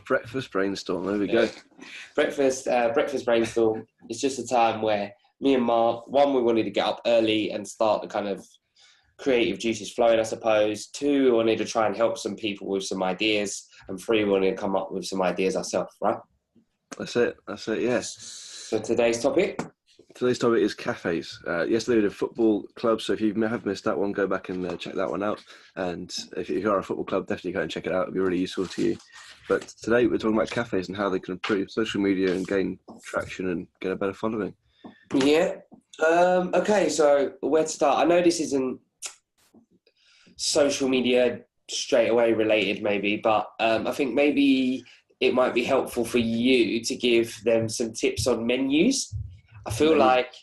Breakfast brainstorm. There we go. Breakfast brainstorm. It's just a time where me and Mark, one, we wanted to get up early and start the kind of creative juices flowing, I suppose. Two, we wanted to try and help some people with some ideas. And three, we wanted to come up with some ideas ourselves, right? That's it, yes. So today's topic is cafes. Yesterday we did a football club, so if you have missed that one, go back and check that one out. And if you are a football club, definitely go and check it out. It'll be really useful to you. But today we're talking about cafes and how they can improve social media and gain traction and get a better following. Yeah. Okay, so where to start? I know this isn't social media straight away related maybe, but I think maybe it might be helpful for you to give them some tips on menus. I feel like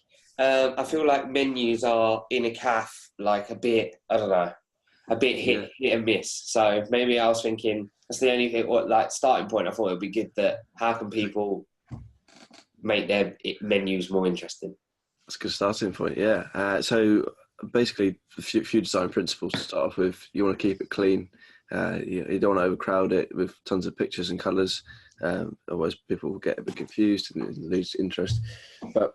menus are in a cafe like a bit, I don't know, a bit hit and miss. So maybe I was thinking that's the only thing, starting point. I thought it would be good that how can people make their menus more interesting? That's a good starting point, yeah. So basically, a few design principles to start off with. You want to keep it clean. You don't want to overcrowd it with tons of pictures and colours. Otherwise, people will get a bit confused and lose interest. But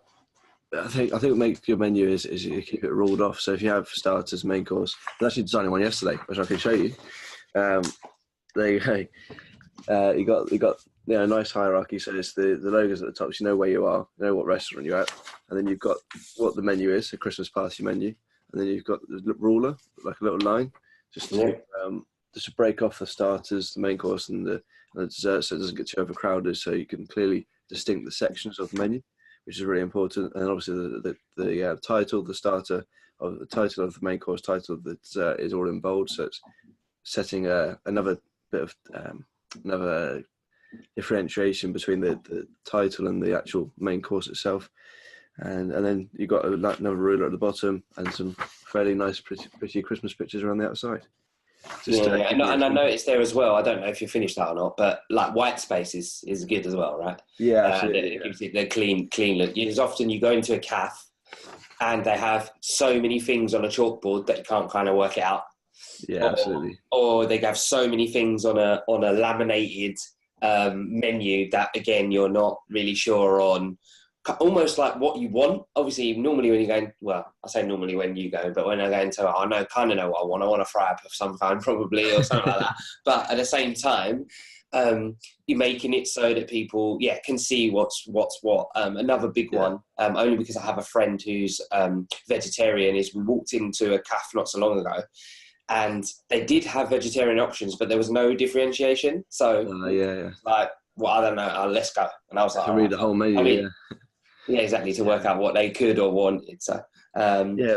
I think what makes your menu is you keep it ruled off. So if you have starters, main course, I was actually designing one yesterday, which I can show you. There you go. You got a nice hierarchy. So it's the logos at the top, so you know where you are, you know what restaurant you're at, and then you've got what the menu is, a Christmas party menu, and then you've got the ruler, like a little line, just to break off the starters, the main course, and the dessert, so it doesn't get too overcrowded. So you can clearly distinct the sections of the menu, which is really important. And obviously the title, the starter, of the title of the main course, title of the dessert is all in bold. So it's setting another bit of another differentiation between the title and the actual main course itself. And then you've got another ruler at the bottom and some fairly nice, pretty Christmas pictures around the outside. And I noticed there as well, I don't know if you finished that or not, but like white space is good as well, right? Yeah, absolutely. It gives it the clean look. Because often you go into a cafe and they have so many things on a chalkboard that you can't kind of work it out. Yeah, absolutely. Or they have so many things on a laminated menu that, again, you're not really sure on. Almost like what you want. Obviously, normally when you're going, well, I say normally when you go, but when I go into it, I kind of know what I want. I want a fry up of some kind, probably, or something like that. But at the same time, you're making it so that people, can see what's what. Another big one, only because I have a friend who's vegetarian, is we walked into a cafe not so long ago, and they did have vegetarian options, but there was no differentiation. So, like, well, I don't know, let's go. And I was like, read the whole menu. Yeah, exactly, to work out what they could or wanted. So,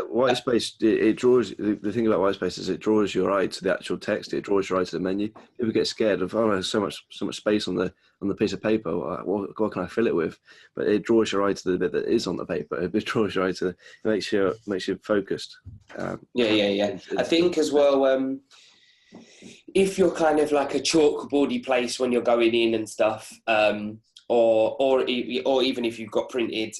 white space, it draws, the thing about white space is it draws your eye to the actual text, it draws your eye to the menu. People get scared of, there's so much space on the piece of paper, what can I fill it with? But it draws your eye to the bit that is on the paper. It draws your eye to, it makes you focused. I think as well, if you're kind of like a chalkboardy place when you're going in and stuff, or even if you've got printed,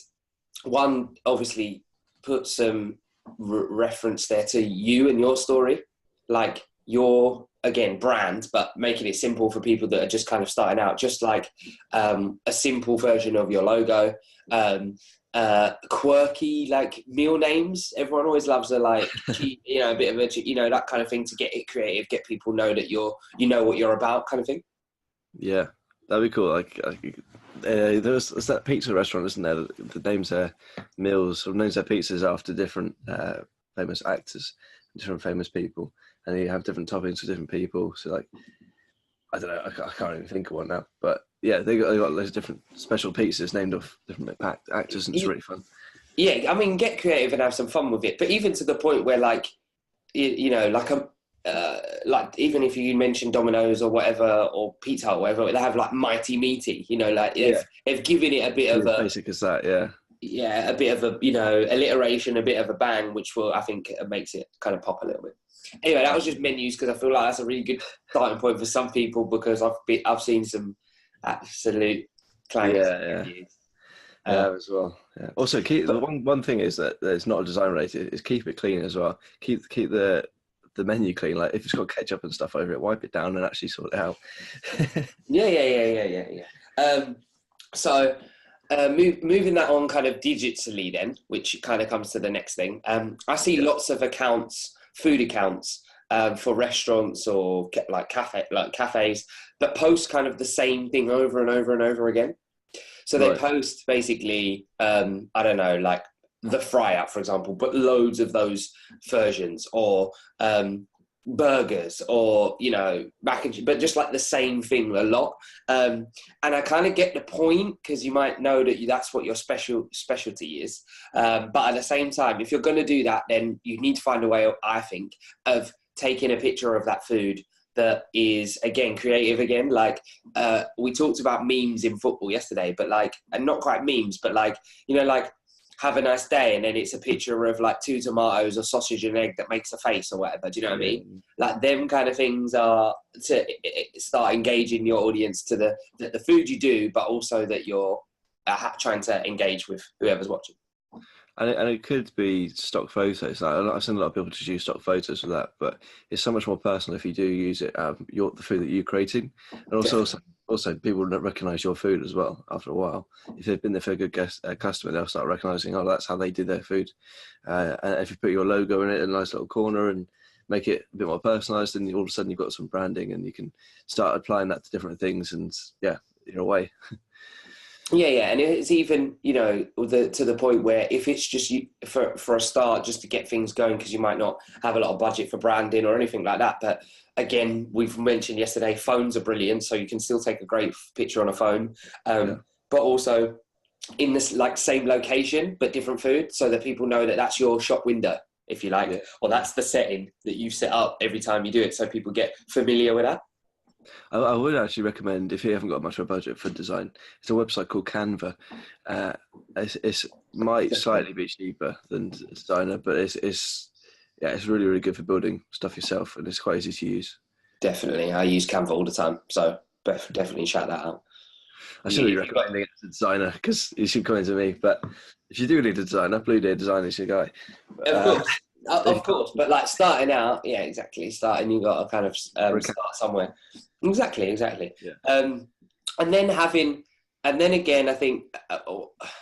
one, obviously put some reference there to you and your story, like your, again, brand, but making it simple for people that are just kind of starting out, just like a simple version of your logo, quirky like meal names. Everyone always loves a a bit of a, that kind of thing, to get it creative, get people know that you know what you're about, kind of thing. Yeah, that'd be cool. There's that pizza restaurant, isn't there? The names their meals, or names their pizzas after different famous actors, different famous people, and you have different toppings for different people. So like, I don't know, I can't even think of one now, but yeah, they got loads of different special pizzas named off different actors, and it's really fun. Yeah, I mean, get creative and have some fun with it, but even to the point where, like, like even if you mention Domino's or whatever, or Pizza Hut or whatever, they have like Mighty Meaty, they've given it a bit of a basic as that, a bit of a alliteration, a bit of a bang, which I think makes it kind of pop a little bit. Anyway, that was just menus, because I feel like that's a really good starting point for some people, because I've seen some absolute clangers. As well. Yeah. Also, keep the one thing is that it's not design related. Is keep it clean as well. Keep the the menu clean. Like if it's got ketchup and stuff over it, wipe it down and actually sort it out. Yeah. So moving that on kind of digitally then, which kind of comes to the next thing. I see lots of accounts, food accounts, for restaurants or cafes that post kind of the same thing over and over and over again. So they post basically, I don't know, like the fry up, for example, but loads of those versions, or burgers, or, you know, mac and cheese, but just like the same thing a lot. And I kind of get the point, because you might know that that's what your specialty is. But at the same time, if you're going to do that, then you need to find a way, I think, of taking a picture of that food that is, again, creative again. Like we talked about memes in football yesterday, but like, and not quite memes, but like, you know, like have a nice day, and then it's a picture of like 2 tomatoes or sausage and egg that makes a face or whatever. Do you know what I mean? Like them kind of things are to start engaging your audience to the food you do, but also that you're trying to engage with whoever's watching. And it could be stock photos. I've seen a lot of people just use stock photos for that, but it's so much more personal if you do use it, the food that you're creating. And also people don't recognise your food as well after a while. If they've been there for a good customer, they'll start recognising, oh, that's how they did their food. And if you put your logo in it in a nice little corner and make it a bit more personalised, then all of a sudden you've got some branding and you can start applying that to different things, and you're away. Yeah, and it's even, you know, to the point where if it's just for a start, just to get things going, because you might not have a lot of budget for branding or anything like that. But again, we've mentioned yesterday, phones are brilliant, so you can still take a great picture on a phone, but also in this like same location but different food, so that people know that that's your shop window, if you like, or that's the setting that you set up every time you do it, so people get familiar with that. I would actually recommend, if you haven't got much of a budget for design, it's a website called Canva. It might slightly be cheaper than Designer, but it's really, really good for building stuff yourself, and it's quite easy to use. Definitely. I use Canva all the time, so definitely shout that out. I shouldn't be recommending it to Designer, because you should come into me, but if you do need a designer, Blue Day Design is your guy. Of course, but like starting out, starting, you got to kind of start somewhere. Exactly. Yeah. And then again, I think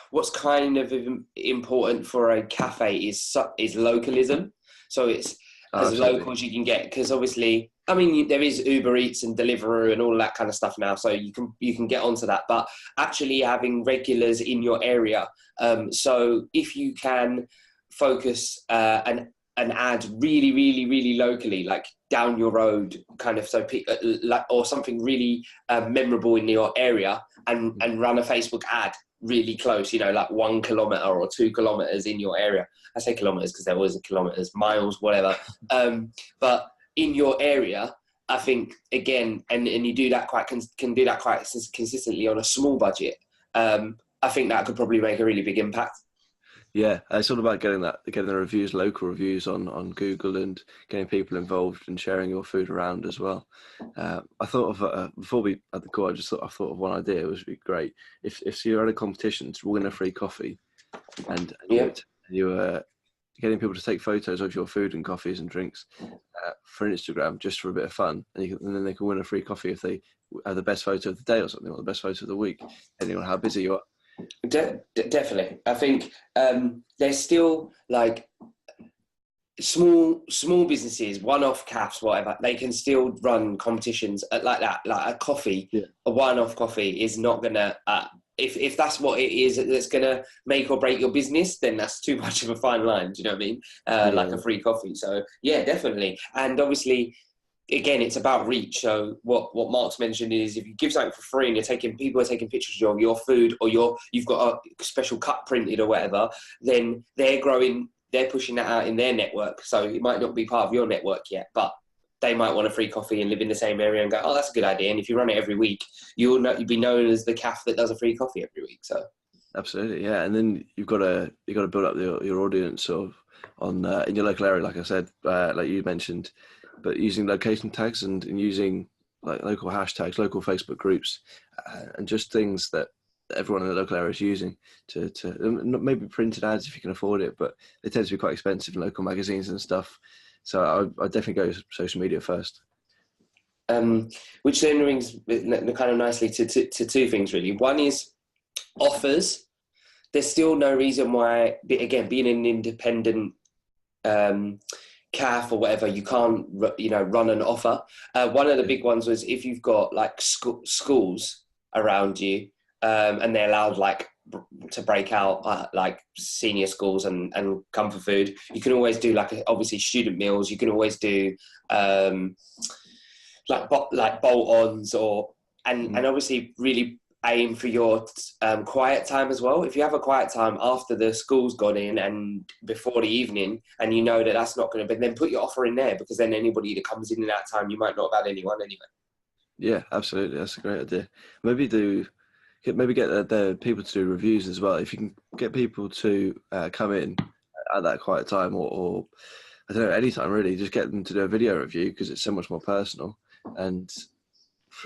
what's kind of important for a cafe is localism. So it's as local as you can get, because obviously, I mean, there is Uber Eats and Deliveroo and all that kind of stuff now, so you can get onto that. But actually having regulars in your area, so if you can focus and add really, really, really locally, like down your road, kind of, so or something really memorable in your area, and run a Facebook ad really close, you know, like 1 kilometre or 2 kilometres in your area. I say kilometres because there always kilometres, miles, whatever. But in your area, I think, again, and you do that can do that quite consistently on a small budget. I think that could probably make a really big impact. Yeah, it's all about getting the reviews, local reviews on Google, and getting people involved and sharing your food around as well. I thought of before we had the call, I thought of one idea. It would be great if you're at a competition to win a free coffee, and you were getting people to take photos of your food and coffees and drinks for Instagram, just for a bit of fun, and then they can win a free coffee if they have the best photo of the day or something, or the best photo of the week, depending on how busy you are. Definitely. I think there's still like small businesses, one-off cafes, whatever, they can still run competitions like that. Like a coffee, a one-off coffee is not gonna if that's what it is that's gonna make or break your business, then that's too much of a fine line. Do you know what I mean? Like a free coffee. So yeah, definitely. And obviously, again, it's about reach. So what Mark's mentioned is, if you give something for free and people are taking pictures of your food, or you've got a special cut printed or whatever, then they're pushing that out in their network. So it might not be part of your network yet, but they might want a free coffee and live in the same area and go, oh, that's a good idea. And if you run it every week, you'll be known as the cafe that does a free coffee every week. So absolutely, yeah. And then you've got to build up your audience in your local area, like I said, like you mentioned. But using location tags and using like local hashtags, local Facebook groups, and just things that everyone in the local area is using to maybe printed ads if you can afford it, but they tend to be quite expensive in local magazines and stuff. So I definitely go social media first. Which then brings kind of nicely to two things really. One is offers. There's still no reason why, again, being an independent calf or whatever, you can't run an offer. One of the big ones was if you've got like schools around you, and they're allowed like to break out like senior schools and comfort food. You can always do like obviously student meals. You can always do like bolt-ons and obviously really aim for your quiet time as well. If you have a quiet time after the school's gone in and before the evening, and you know that that's not going to, but then put your offer in there, because then anybody that comes in that time, you might not have had anyone anyway. Yeah, absolutely. That's a great idea. Maybe get the people to do reviews as well. If you can get people to come in at that quiet time, or I don't know, any time really, just get them to do a video review, because it's so much more personal. And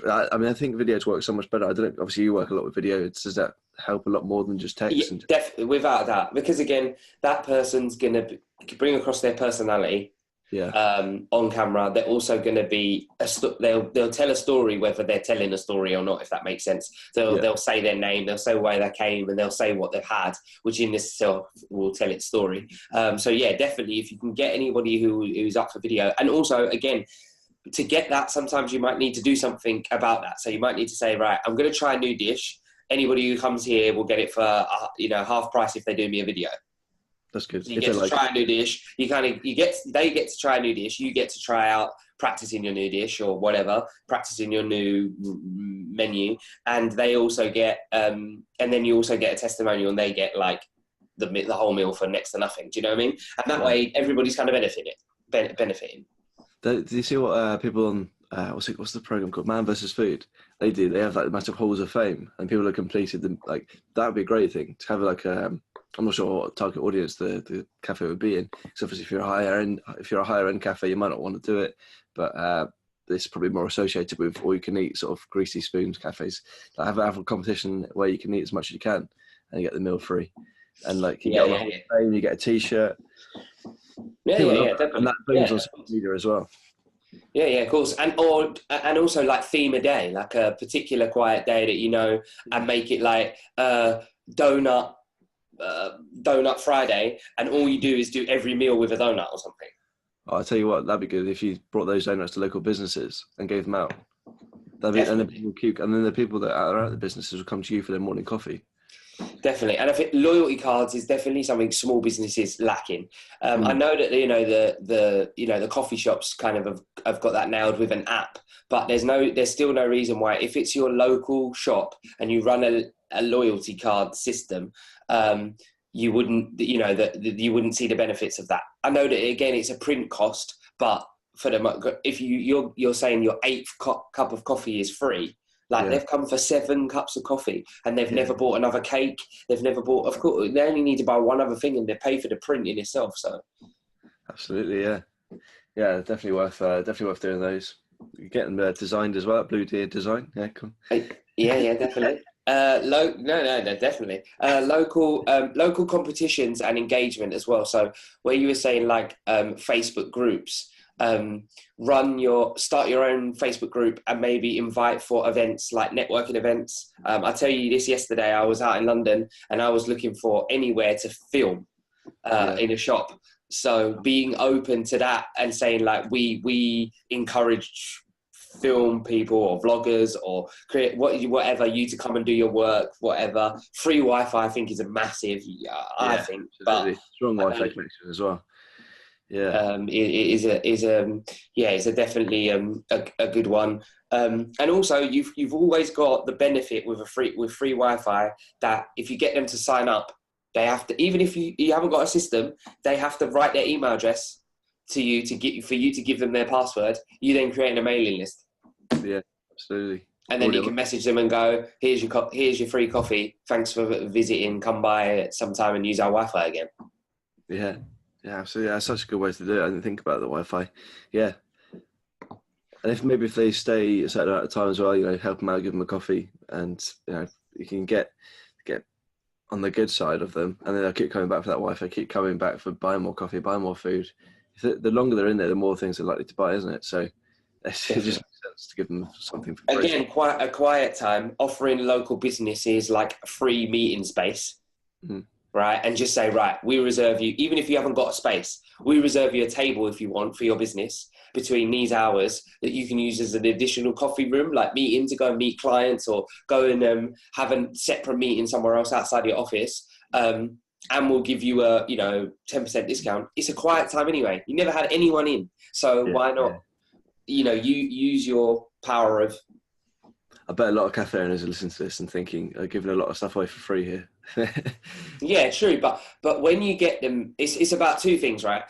I mean, I think videos work so much better. I don't know, obviously you work a lot with video. Does that help a lot more than just text? Yeah, definitely, without that, because again, that person's going to bring across their personality. On camera. They're also going to be they'll tell a story, whether they're telling a story or not, if that makes sense. They'll say their name, they'll say where they came, and they'll say what they've had, which in itself will tell its story. So yeah, definitely, if you can get anybody who's up for video, and also again, to get that, sometimes you might need to do something about that. So you might need to say, right, I'm going to try a new dish. Anybody who comes here will get it for half price if they do me a video. That's good. So you get to try a new dish. They get to try a new dish. You get to try out practicing your new dish or whatever, practicing your new menu, and they also get and then you also get a testimonial, and they get like the whole meal for next to nothing. Do you know what I mean? And that way, everybody's kind of benefiting. Do you see what people on what's the program called, Man vs Food? They do. They have like massive halls of fame, and people have completed them. Like that would be a great thing to have. Like I'm not sure what target audience the cafe would be in. Because obviously, if you're a higher end cafe, you might not want to do it. But this is probably more associated with all you can eat sort of greasy spoons cafes. Like have a competition where you can eat as much as you can, and you get the meal free. And like you get on the whole fame, you get a T-shirt. And that brings on social media as well. Yeah, of course, and also like theme a day, like a particular quiet day that and make it like donut Friday, and all you do is do every meal with a donut or something. Oh, I'll tell you what, that'd be good if you brought those donuts to local businesses and gave them out. And then the people that are at the businesses will come to you for their morning coffee. Definitely, and I think loyalty cards is definitely something small businesses lacking. I know that the coffee shops kind of have got that nailed with an app, but there's still no reason why, if it's your local shop and you run a loyalty card system, you wouldn't you wouldn't see the benefits of that. I know that again it's a print cost, but for if you're saying your 8th cup of coffee is free. Like they've come for 7 cups of coffee, and they've never bought another cake. They've never bought. Of course, they only need to buy one other thing, and they pay for the print in itself. So, absolutely, yeah, definitely worth doing those. You get them designed as well. Blue Deer design, yeah, cool. Yeah, definitely. No, definitely. Local competitions and engagement as well. So, where you were saying like Facebook groups. Start your own Facebook group and maybe invite for events like networking events. I tell you this, yesterday I was out in London and I was looking for anywhere to film in a shop. So being open to that and saying like we encourage film people or vloggers or create whatever you to come and do your work, whatever. Free Wi-Fi I think is a massive I think, but strong Wi-Fi connection as well. Yeah, it's definitely a good one. And also you've always got the benefit with free Wi-Fi that if you get them to sign up, they have to, even if you haven't got a system, they have to write their email address to you for you to give them their password. You then create a mailing list. Yeah, absolutely. And then you can message them and go, here's your free coffee. Thanks for visiting. Come by sometime and use our Wi-Fi again. Yeah. Yeah, absolutely. That's such a good way to do it. I didn't think about the Wi-Fi. Yeah. And if they stay a certain amount of time as well, help them out, give them a coffee, and you can get on the good side of them, and then they'll keep coming back for that Wi-Fi, keep coming back for buying more coffee, buying more food, the longer they're in there, the more things they're likely to buy, isn't it? So it just Definitely. makes sense to give them something for free. Again, quite a quiet time, offering local businesses like a free meeting space, right? And just say, right, we reserve you, even if you haven't got a space, we reserve you a table if you want for your business between these hours that you can use as an additional coffee room, like meeting to go and meet clients or go and have a separate meeting somewhere else outside your office. And we'll give you a 10% discount. It's a quiet time anyway. You never had anyone in, so why not? You use your power of. I bet a lot of cafe owners are listening to this and thinking, giving a lot of stuff away for free here. Yeah, true. But when you get them, it's about two things, right?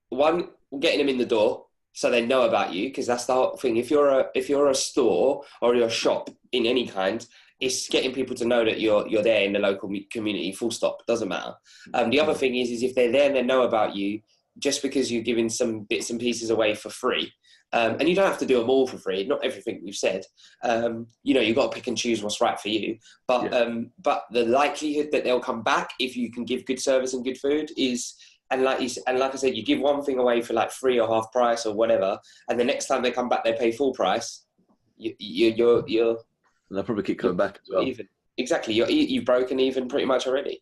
One, getting them in the door so they know about you, because that's the whole thing. If you're a store or you're a shop in any kind, it's getting people to know that you're there in the local community. Full stop. Doesn't matter. The other thing is if they're there and they know about you, just because you're giving some bits and pieces away for free. And you don't have to do them all for free. Not everything we've said. You've got to pick and choose what's right for you. But the likelihood that they'll come back if you can give good service and good food is, and like I said, you give one thing away for like free or half price or whatever, and the next time they come back, they pay full price. You're and they'll probably keep coming back as well. Even. Exactly. You've broken even pretty much already.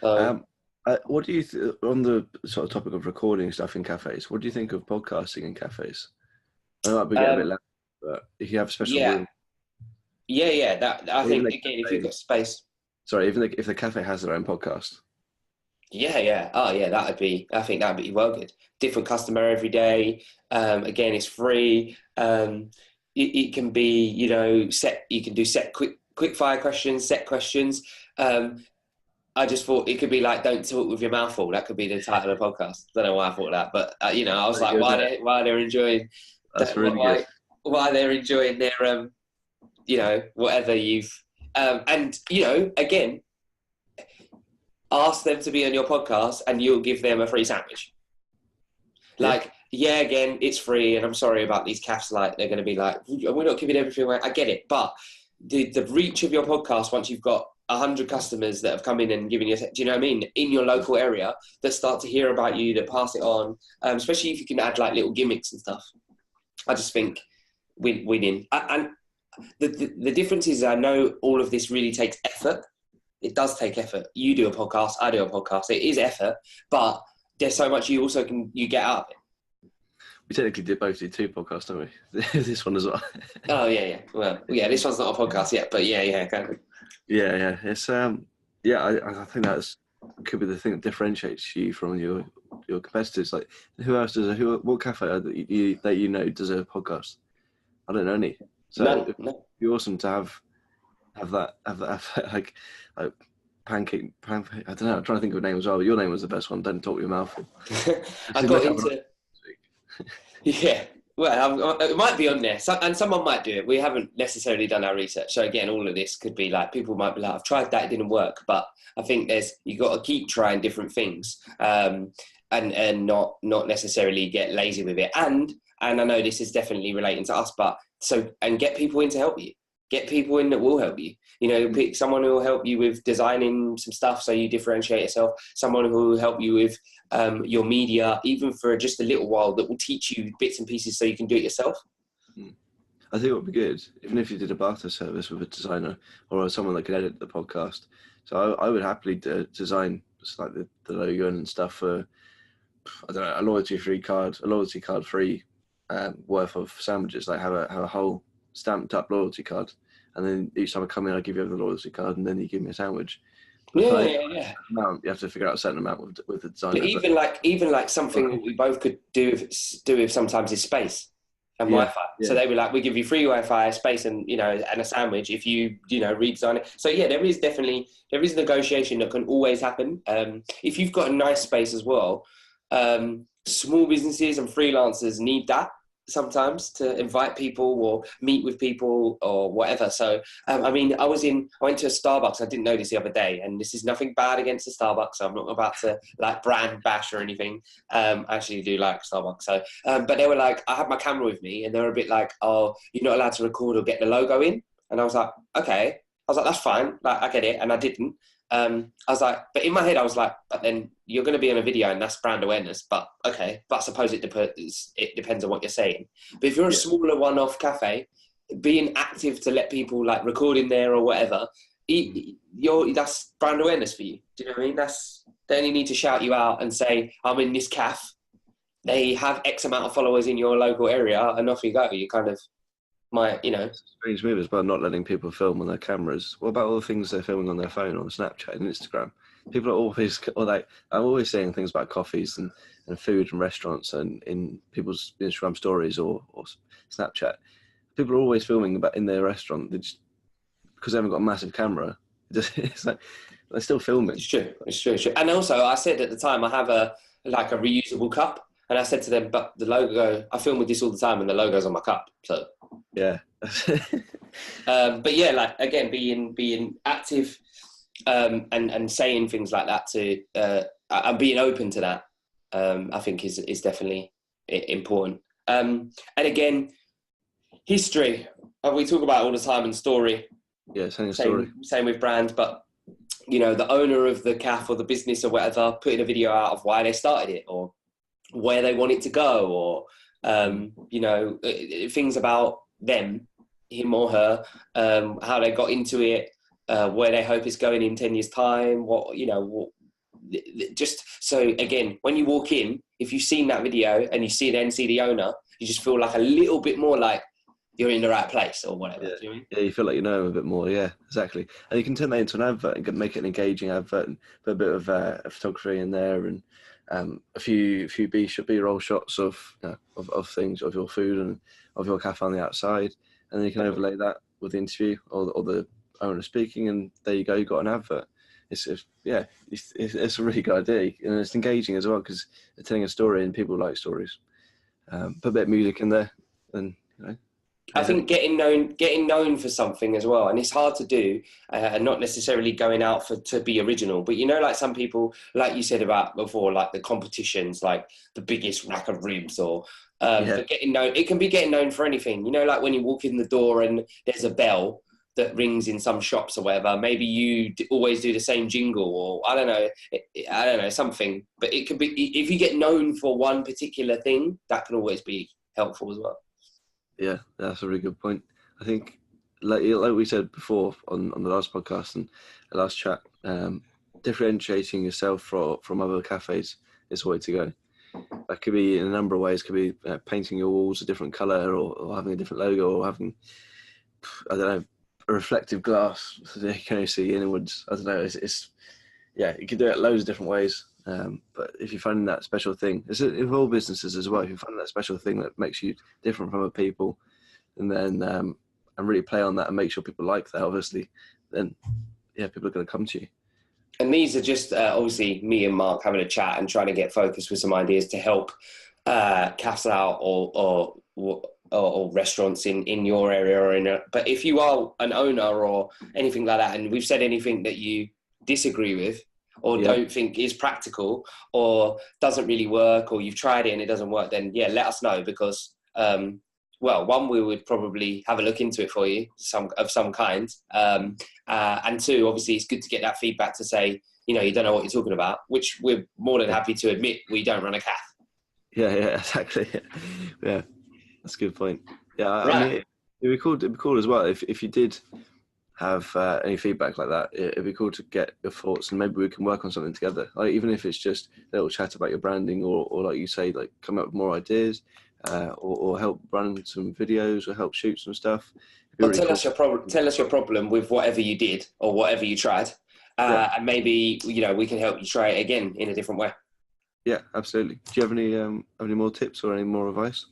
What do you on the sort of topic of recording stuff in cafes? What do you think of podcasting in cafes? I might be getting a bit loud, but if you have a special room, that I think again, if you've got space. Sorry, even if the cafe has their own podcast. Yeah. Oh, yeah. I think that'd be well good. Different customer every day. Again, it's free. It can be set. You can do set quick fire questions, set questions. I just thought it could be like, don't talk with your mouth full. That could be the title of the podcast. Don't know why I thought that, but I was like, why they're enjoying, that's really good. Why they're enjoying their, whatever you've, and again, ask them to be on your podcast and you'll give them a free sandwich. Like, again, it's free, and I'm sorry about these cafes. Like, they're going to be like, we're not giving everything away. I get it, but the reach of your podcast, once you've got 100 customers that have come in and given you, do you know what I mean, in your local area, that start to hear about you, that pass it on, especially if you can add like little gimmicks and stuff. I just think winning. And the difference is, I know all of this really takes effort. It does take effort. You do a podcast, I do a podcast. It is effort, but there's so much you get out of it. We technically both do 2 podcasts, don't we? This one as well. Oh yeah. Well, yeah, this one's not a podcast yet, but yeah, kind of. Yeah. It's I think that's could be the thing that differentiates you from your competitors. Like, who else what cafe that you know does a podcast? I don't know any. So no. It'd be awesome to have that like pancake. I don't know. I'm trying to think of a name as well. But your name was the best one. Don't talk with your mouth full. I got into. Yeah. Well, it might be on there, and someone might do it. We haven't necessarily done our research, so again, all of this could be like, people might be like, "I've tried that, it didn't work." But I think you got to keep trying different things, and not necessarily get lazy with it. And I know this is definitely relating to us, but get people in to help you. Get people in that will help you. Pick someone who will help you with designing some stuff so you differentiate yourself. Someone who will help you with your media, even for just a little while, that will teach you bits and pieces so you can do it yourself. I think it would be good, even if you did a barter service with a designer or someone that could edit the podcast. So I would happily design just like the logo and stuff for, I don't know, a loyalty card free worth of sandwiches. Like have a whole stamped up loyalty card, and then each time I come in I give you the loyalty card, and then you give me a sandwich. Yeah. You have to figure out a certain amount with the designer. But even like something that we both could do with sometimes is space and Wi-Fi. Yeah. So they were like, we give you free Wi-Fi, space, and and a sandwich if you redesign it. So yeah, there is negotiation that can always happen. If you've got a nice space as well, small businesses and freelancers need that sometimes to invite people or meet with people or whatever. So I went to a Starbucks. I didn't know this the other day, and this is nothing bad against the Starbucks. I'm not about to like brand bash or anything. I actually do like Starbucks. So but they were like, I had my camera with me, and they were a bit like, oh, you're not allowed to record or get the logo in. And I was like, okay. I was like, that's fine, like I get it, and I didn't. I was like, but in my head, I was like, but then you're going to be on a video and that's brand awareness. But okay, but I suppose it depends on what you're saying. But if you're a smaller one-off cafe, being active to let people like record in there or whatever, that's brand awareness for you. Do you know what I mean? They only need to shout you out and say, I'm in this cafe. They have X amount of followers in your local area, and off you go. You kind of might, It's a strange move as well, not letting people film on their cameras. What about all the things they're filming on their phone, on Snapchat and Instagram? People are always, I'm always saying things about coffees and food and restaurants and in people's Instagram stories or Snapchat. People are always filming about in their restaurant. Because they haven't got a massive camera. It's like they're still filming. It's true. And also, I said at the time, I have a reusable cup. And I said to them, but the logo, I film with this all the time and the logo's on my cup. So, yeah. But yeah, like, again, being active and saying things like that and being open to that, I think is definitely important. And again, history, we talk about all the time, and story. Yeah, saying a story. Same with brand, but, the owner of the cafe or the business or whatever, putting a video out of why they started it or where they want it to go, or things about them, him or her, how they got into it, where they hope it's going in 10 years time, just so again, when you walk in, if you've seen that video and you see the owner, you just feel like a little bit more like you're in the right place or whatever. Yeah, do you know what I mean? Yeah, you feel like you know him a bit more. Yeah, exactly. And you can turn that into an advert and make it an engaging advert and put a bit of photography in there and a few B-roll shots of things, of your food and of your cafe on the outside, and then you can overlay that with the interview or the owner speaking, and there you go, you've got an advert. It's a really good idea, and it's engaging as well because they're telling a story and people like stories. Put a bit of music in there, and I think getting known for something as well, and it's hard to do, and not necessarily going out to be original. But like some people, like you said about before, like the competitions, like the biggest rack of ribs, or but getting known. It can be getting known for anything. Like when you walk in the door and there's a bell that rings in some shops or whatever. Maybe you always do the same jingle, or I don't know something. But it could be if you get known for one particular thing, that can always be helpful as well. Yeah, that's a really good point. I think, like we said before on the last podcast and the last chat, differentiating yourself from other cafes is the way to go. That could be in a number of ways. It could be painting your walls a different colour, or having a different logo, or having, I don't know, a reflective glass so you can only see inwards. I don't know. You can do it loads of different ways. But if you find that special thing, it's in all businesses as well. If you find that special thing that makes you different from other people, and then and really play on that and make sure people like that, obviously, then people are going to come to you. And these are just obviously me and Mark having a chat and trying to get focused with some ideas to help cafes out or restaurants in your area but if you are an owner or anything like that, and we've said anything that you disagree with or don't think is practical or doesn't really work, or you've tried it and it doesn't work, then let us know, because one, we would probably have a look into it for you, of some kind, and two, obviously it's good to get that feedback to say you don't know what you're talking about, which we're more than happy to admit. We don't run a cafe. Yeah, exactly. Yeah, that's a good point. Yeah, right. I mean, it'd be cool as well if you did have any feedback like that. It'd be cool to get your thoughts, and maybe we can work on something together. Like, even if it's just a little chat about your branding, or like you say, like come up with more ideas, or help run some videos, or help shoot some stuff. But really tell us your problem with whatever you did or whatever you tried, and maybe we can help you try it again in a different way. Yeah, absolutely. Do you have any more tips or any more advice?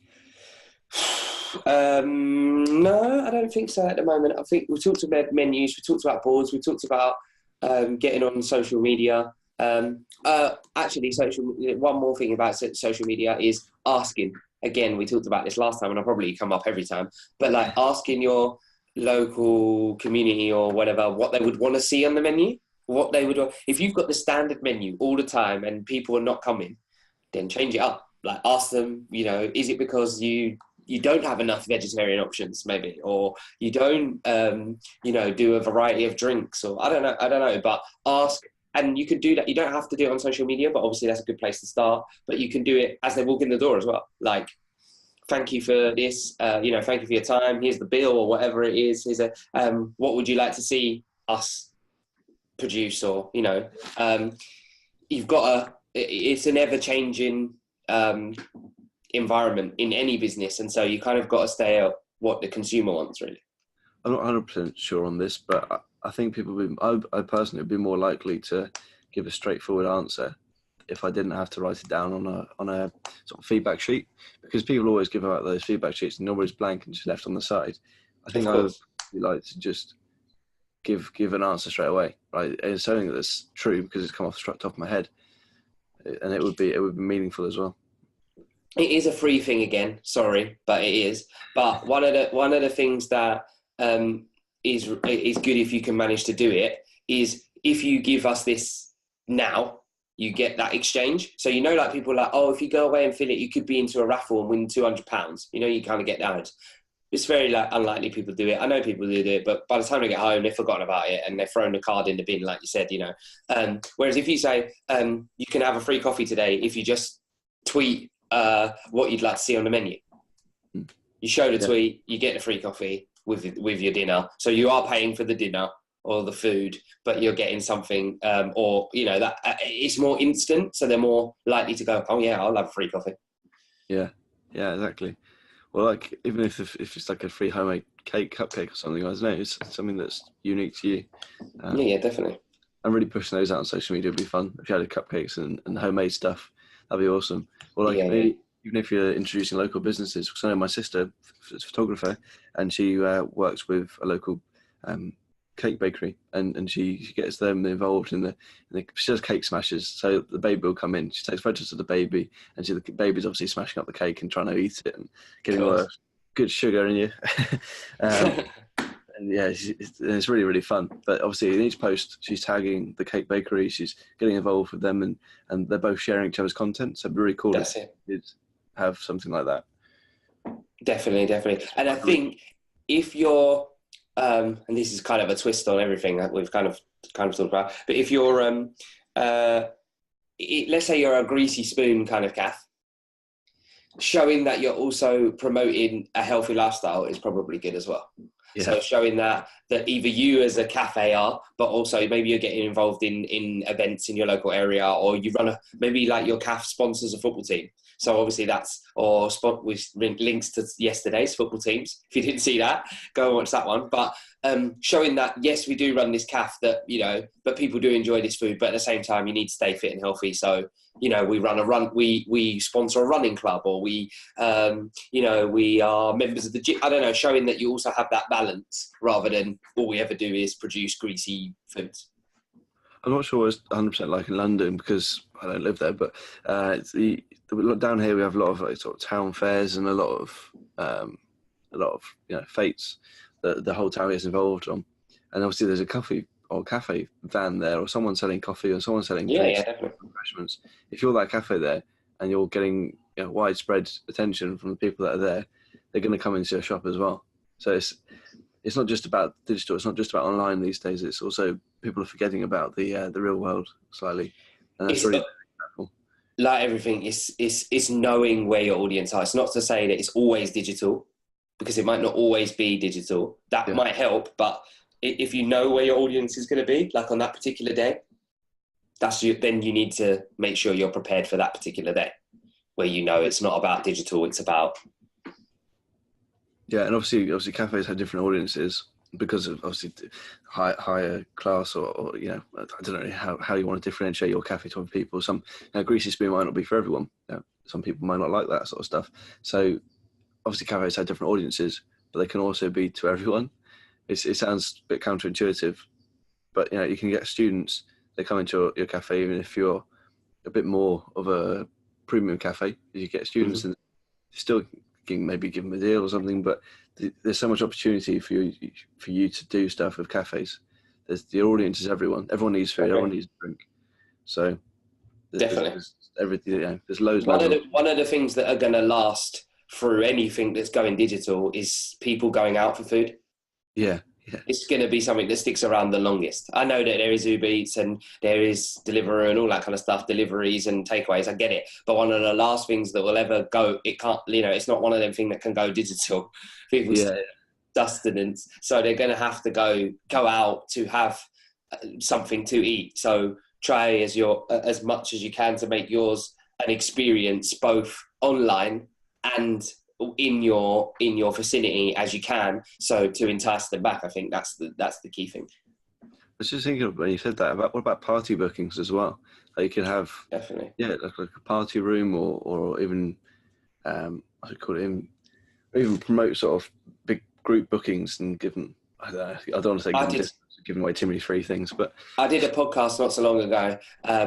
No, I don't think so at the moment. I think we've talked about menus, we talked about boards, we talked about getting on social media. Actually, one more thing about social media is asking. Again, we talked about this last time, and I'll probably come up every time, but like asking your local community or whatever what they would want to see on the menu, what they would want. If you've got the standard menu all the time and people are not coming, then change it up. Like, ask them, is it because you you don't have enough vegetarian options, maybe, or you don't, do a variety of drinks, or I don't know, but ask, and you can do that. You don't have to do it on social media, but obviously that's a good place to start. But you can do it as they walk in the door as well. Like, thank you for this, thank you for your time. Here's the bill, or whatever it is. Here's what would you like to see us produce? Or, you've got it's an ever-changing environment in any business, and so you kind of got to stay at what the consumer wants, really. I'm not 100% sure on this, but I think I personally would be more likely to give a straightforward answer if I didn't have to write it down on a sort of feedback sheet, because people always give out those feedback sheets and nobody's blank and just left on the side. I think I would like to just give an answer straight away, right? It's something that's true because it's come off the top of my head, and it would be meaningful as well. It is a free thing again, sorry, but it is. But one of the things that is good if you can manage to do it is if you give us this now, you get that exchange. So like people are like, oh, if you go away and fill it, you could be into a raffle and win £200. You kind of get that. It's very unlikely people do it. I know people do it, but by the time they get home, they've forgotten about it and they're throwing the card in the bin, like you said. Whereas if you say you can have a free coffee today if you just tweet what you'd like to see on the menu. You show the tweet, you get the free coffee with your dinner. So you are paying for the dinner or the food, but you're getting something, that it's more instant. So they're more likely to go, oh yeah, I'll have a free coffee. Yeah, exactly. Well, like even if it's like a free homemade cupcake or something, I don't know, it's something that's unique to you. Yeah, definitely. And really pushing those out on social media would be fun. If you had cupcakes and homemade stuff, that'd be awesome. Or even if you're introducing local businesses, because I know my sister is a photographer and she works with a local cake bakery, and she gets them involved in she does cake smashes. So the baby will come in, she takes photos of the baby, and the baby's obviously smashing up the cake and trying to eat it and getting all the good sugar in you. And yeah, it's really, really fun. But obviously in each post, she's tagging the cake bakery, she's getting involved with them, and they're both sharing each other's content. So it'd be really cool to have something like that. Definitely. And I think if you're, and this is kind of a twist on everything that we've kind of talked about, but if you're, let's say you're a greasy spoon kind of calf, showing that you're also promoting a healthy lifestyle is probably good as well. Yeah. So showing that either you as a cafe are, but also maybe you're getting involved in events in your local area, or you run maybe like your CAF sponsors a football team. So obviously with links to yesterday's football teams. If you didn't see that, go and watch that one. But showing that, yes, we do run this CAF but people do enjoy this food, but at the same time, you need to stay fit and healthy. So, we sponsor a running club, or we are members of the gym. I don't know, showing that you also have that balance rather than all we ever do is produce greasy foods. I'm not sure it's 100% like in London because I don't live there, but down here we have a lot of sort of town fairs and a lot of fetes that the whole town gets involved on, and obviously there's a cafe van there, or someone selling coffee, or someone selling refreshments. If you're that cafe there and you're getting widespread attention from the people that are there, they're going to come into your shop as well. So it's not just about digital, it's not just about online these days, it's also people are forgetting about the real world slightly, and that's really powerful. Like everything, it's knowing where your audience are. It's not to say that it's always digital, because it might not always be digital. That might help, but if you know where your audience is going to be, like on that particular day, then you need to make sure you're prepared for that particular day, where it's not about digital, it's about... Yeah, and obviously cafes have different audiences because of obviously higher class, or I don't know how you want to differentiate your cafe to other people. Some greasy spoon might not be for everyone. Some people might not like that sort of stuff. So obviously cafes have different audiences, but they can also be to everyone. It sounds a bit counterintuitive, but you can get students that come into your cafe, even if you're a bit more of a premium cafe. You get students and still can maybe give them a deal or something, but there's so much opportunity for you to do stuff with cafes. The audience is everyone. Everyone needs food. Everyone needs drink. So definitely there's everything. There's loads. One of the things that are going to last through anything that's going digital is people going out for food. Yeah. It's going to be something that sticks around the longest. I know that there is Uber Eats and there is Deliveroo and all that kind of stuff, deliveries and takeaways. I get it. But one of the last things that will ever go, it can't, it's not one of them things that can go digital. People's sustenance. So they're going to have to go out to have something to eat. So try as much as you can to make yours an experience both online and in your vicinity as you can, so to entice them back. I think that's the key thing. I was just thinking when you said that what about party bookings as well? Like you could have definitely like a party room or even what do you call it, or even promote sort of big group bookings and give them, I don't want to say giving away too many free things, but I did a podcast not so long ago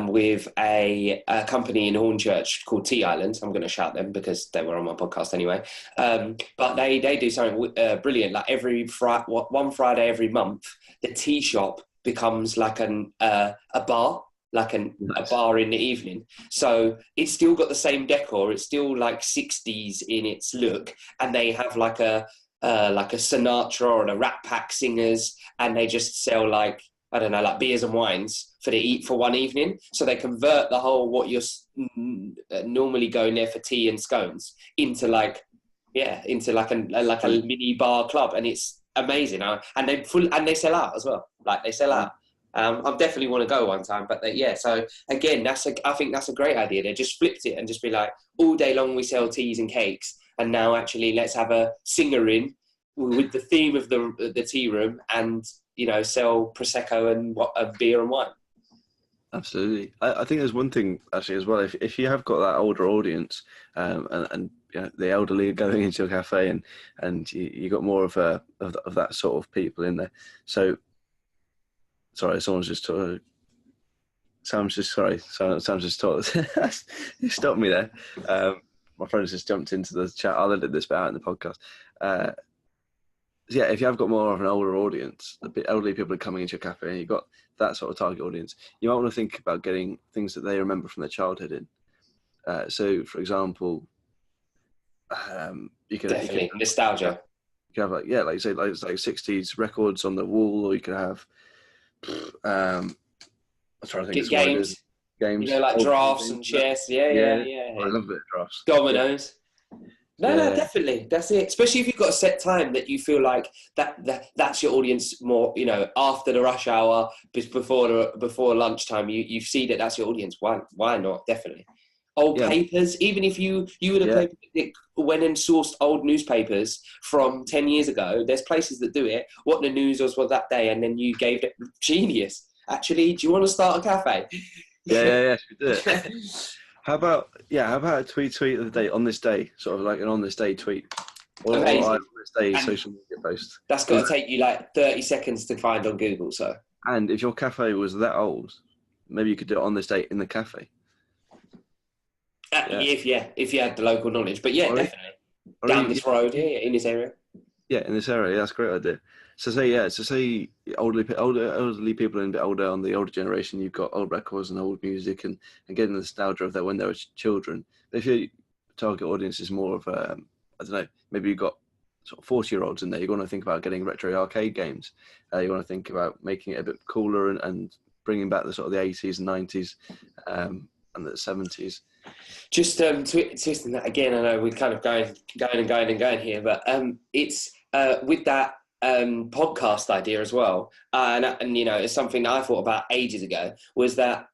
with a company in Hornchurch called Tea Island. I'm going to shout them because they were on my podcast anyway. But they do something brilliant. Like one Friday every month, the tea shop becomes like a bar, like a bar in the evening. So it's still got the same decor. It's still like 60s in its look, and they have like a Sinatra or a Rat Pack singers, and they just sell like beers and wines for one evening. So they convert the whole what you're normally going there for tea and scones into like a mini bar club, and it's amazing. And they sell out as well. Like they sell out. I definitely want to go one time, but so again, I think that's a great idea. They just flipped it and just be like, all day long we sell teas and cakes, and now actually let's have a singer in with the theme of the tea room, and sell prosecco and beer and wine. Absolutely. I think there's one thing actually as well. If you have got that older audience, and the elderly going into your cafe, and you got more of that sort of people in there. So, sorry, Sam's just talked. You stopped me there. My friend's just jumped into the chat. I'll edit this bit out in the podcast. If you have got more of an older audience, the elderly people are coming into your cafe, and you've got that sort of target audience, you might want to think about getting things that they remember from their childhood in. So, for example, you can definitely nostalgia. You can have like 60s records on the wall, or you could have I'm trying to think of games, like drafts and chess. Yeah. I love a bit of drafts. Dominoes. No, definitely. That's it. Especially if you've got a set time that you feel like that's your audience more, after the rush hour, before lunchtime, you see that's your audience. Why not? Definitely. Old papers, even if you would have went and sourced old newspapers from 10 years ago, there's places that do it. What the news was that day, and then you gave it. Genius. Actually, do you want to start a cafe? Yeah, we do it. How about a tweet of the day on this day, sort of like an on this day tweet, or on this day social media post. That's got to take you like 30 seconds to find on Google. So, and if your cafe was that old, maybe you could do it on this day in the cafe. If you had the local knowledge, but definitely down this road, in this area. Yeah, in this area, that's a great idea. So say elderly people and a bit older, on the older generation, you've got old records and old music and getting the nostalgia of that when they were children. But if your target audience is more of I don't know, maybe you've got sort of 40-year-olds in there, you're going to think about getting retro arcade games. You want to think about making it a bit cooler and bringing back the sort of the 80s and 90s and the 70s. Just twisting that again, I know we're kind of going here, but it's with that podcast idea as well, and it's something that I thought about ages ago, was that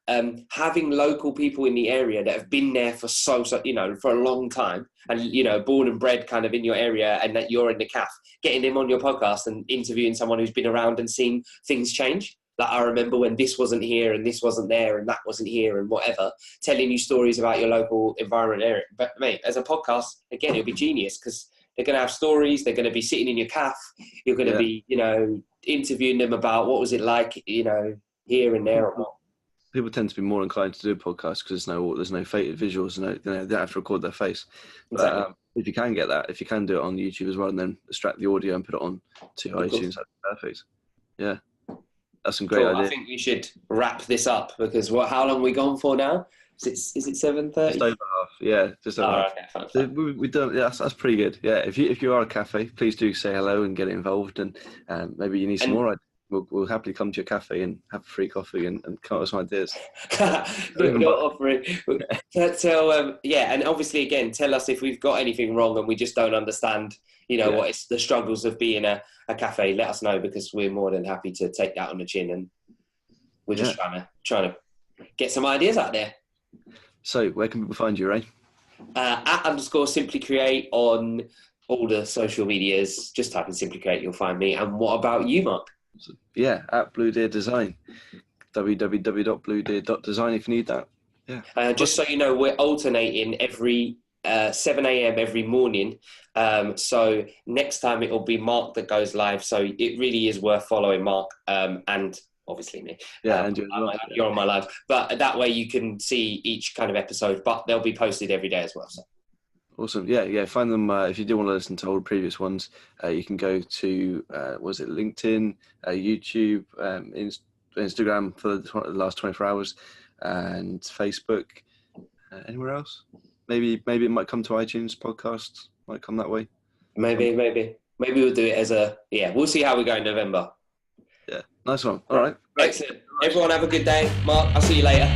having local people in the area that have been there for for a long time, and born and bred kind of in your area, and that you're in the cafe, getting them on your podcast and interviewing someone who's been around and seen things change. Like, I remember when this wasn't here and this wasn't there and that wasn't here and whatever, telling you stories about your local environment area. But mate, as a podcast, again, it'll be genius, because they're going to have stories. They're going to be sitting in your cafe. You're going to be, interviewing them about what was it like, here and there. Or people tend to be more inclined to do podcasts because there's no fake visuals. They don't have to record their face. Exactly. But if you can get that, if you can do it on YouTube as well, and then extract the audio and put it on to iTunes, that's perfect. Yeah. That's some great ideas. I think we should wrap this up, because how long have we gone for now? Is it 7:30? Just over half. Yeah, just over half. Okay, fine. So we done. Yeah, that's pretty good. Yeah, if you are a cafe, please do say hello and get involved, and maybe you need some more ideas. We'll happily come to your cafe and have a free coffee and come up with some ideas. not offering. And obviously, again, tell us if we've got anything wrong and we just don't understand, what it's the struggles of being a cafe. Let us know, because we're more than happy to take that on the chin, and we're just trying to get some ideas out there. So where can people find you, Ray? @_simplycreate on all the social medias. Just type in Simply Create, you'll find me. And what about you, Mark? Yeah, @Blue Deer Design. www.bluedeer.design if you need that. Yeah. Just so you know, we're alternating every 7 a.m. every morning. So next time it will be Mark that goes live. So it really is worth following Mark and obviously me. Yeah, and you're on my live. But that way you can see each kind of episode, but they'll be posted every day as well. So. Awesome. Yeah. Find them if you do want to listen to all the previous ones. You can go to LinkedIn, YouTube, Instagram for the last 24 hours, and Facebook. Anywhere else? Maybe it might come to iTunes. Podcasts might come that way. Maybe we'll do it as we'll see how we go in November. Yeah, nice one. All right. Excellent. Everyone have a good day. Mark, I'll see you later.